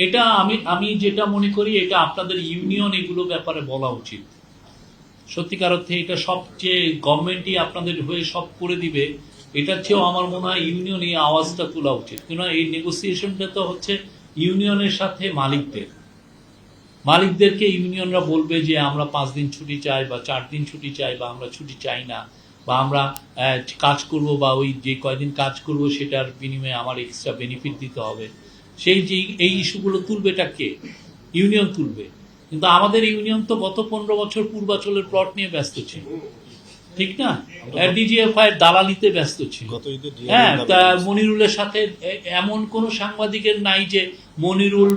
এটা আমি আমি যেটা মনে করি এটা আপনাদের ইউনিয়ন এগুলো ব্যাপারে বলা উচিত। সত্যিকার অর্থে এটা সবচেয়ে গভর্নমেন্টই আপনাদের হয়ে সব করে দিবে, এটার চেয়েও আমার মনে হয় ইউনিয়ন এই আওয়াজটা তোলা উচিত। কেননা এই নেগোসিয়েশনটা তো হচ্ছে ইউনিয়নের সাথে মালিকদেরকে ইউনিয়নরা বলবে যে আমরা 5 দিন ছুটি চাই বা 4 দিন ছুটি চাই বা আমরা ছুটি চাই না, বা আমরা কাজ করব বা ওই যে কয়দিন কাজ করব সেটার বিনিময়ে আমার এক্সট্রা বেনিফিট দিতে হবে। সেই যে এই ইস্যুগুলো তুলবেটা কে? ইউনিয়ন তুলবে। কিন্তু আমাদের ইউনিয়ন তো গত 15 বছর পূর্বাচলের প্লট নিয়ে ব্যস্ত ছিল, ঠিক না? ডিজিএফআই এর দালালিতে ব্যস্ত ছিল। হ্যাঁ, তা মনিরুলের সাথে এমন কোন সাংবাদিকের নাই যে মনিরুল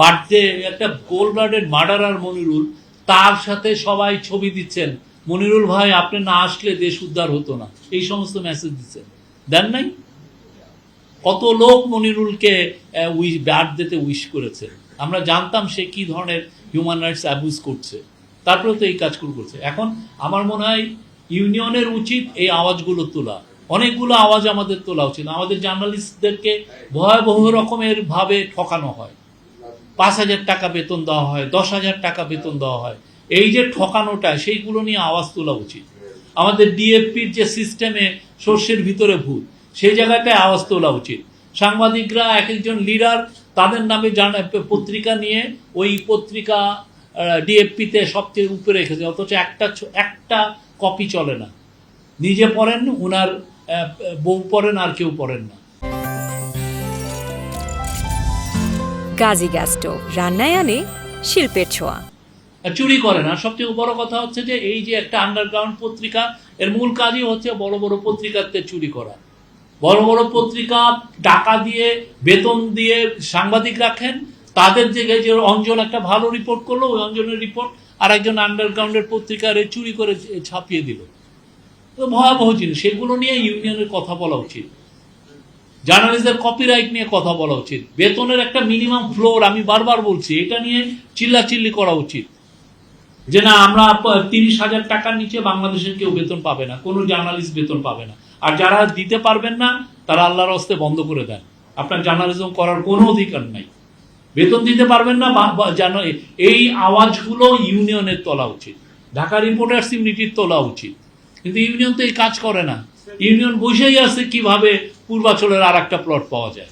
বার্থডে একটা কোল্ড ব্লাডেড মার্ডারার মনিরুল, তার সাথে সবাই ছবি দিচ্ছেন, মনিরুল ভাই আপনি না আসলে দেশ উদ্ধার হতো না, এই সমস্ত মেসেজ দিচ্ছেন, দেন নাই? কত লোক মনিরুলকে বার্থডেতে উইশ করেছে, আমরা জানতাম সে কি ধরনের হিউম্যান রাইটস অ্যাবিউজ করছে, তারপরে তো এই কাজ করছে। এখন আমার মনে হয় ইউনিয়নের উচিত এই আওয়াজগুলো তোলা। অনেকগুলো আওয়াজ আমাদের তোলা উচিত। আমাদের জার্নালিস্টদেরকে ভয়াবহ রকমের ভাবে ঠকানো হয়, 5,000 টাকা বেতন দেওয়া হয়, 10,000 টাকা বেতন দেওয়া হয়। এই যে ঠকানোটা, সেইগুলো নিয়ে আওয়াজ তোলা উচিত। আমাদের ডিএফপির যে সিস্টেমে শস্যের ভিতরে ভূত, সেই জায়গাটায় আওয়াজ তোলা উচিত। সাংবাদিকরা এক একজন লিডার তাদের নামে পত্রিকা নিয়ে ওই পত্রিকা ডিএফপিতে সবচেয়ে উপরে রেখেছে, অথচ একটা কপি চলে না। নিজে পড়েন, উনার বউ পড়েন, আর কেউ পড়েন না। গাজী গ্যাস স্টোভ রান্নায় আনে শিল্পের ছোঁয়া। চুরি করে না। সবচেয়ে বড় কথা হচ্ছে যে এই যে একটা আন্ডারগ্রাউন্ড পত্রিকা, এর মূল কাজই হচ্ছে বড় বড় পত্রিকাতে চুরি করা। বড় বড় পত্রিকা টাকা দিয়ে বেতন দিয়ে সাংবাদিক রাখেন, তাদের জায়গায় যে অঞ্জন একটা ভালো রিপোর্ট করলো, ওই অঞ্জনের রিপোর্ট আর একজন আন্ডারগ্রাউন্ডের পত্রিকার চুরি করে ছাপিয়ে দিল। তো ভয়াবহ জিনিস। সেগুলো নিয়ে ইউনিয়নের কথা বলা উচিত, জার্নালিস্টদের কপিরাইট নিয়ে কথা বলা উচিত, বেতনের একটা মিনিমাম ফ্লোর, আমি বারবার বলছি, এটা নিয়ে চিল্লাচিল্লি করা উচিত যে না, আমরা 30,000 টাকার নিচে বাংলাদেশের কেউ বেতন পাবে না, কোনো জার্নালিস্ট বেতন পাবে না। আর যারা দিতে পারবেন না তারা আল্লাহর হস্তে বন্ধ করে দেন, আপনার জার্নালিজম করার কোনো অধিকার নাই। বেতন দিতে পারবেন না, এই আওয়াজগুলো ইউনিয়নের তোলা উচিত, ঢাকা রিপোর্টার্স ইউনিটির তোলা উচিত। কিন্তু ইউনিয়ন তো এই কাজ করে না। ইউনিয়ন বসেই আছে কিভাবে পূর্বাচলের আর একটা প্লট পাওয়া যায়।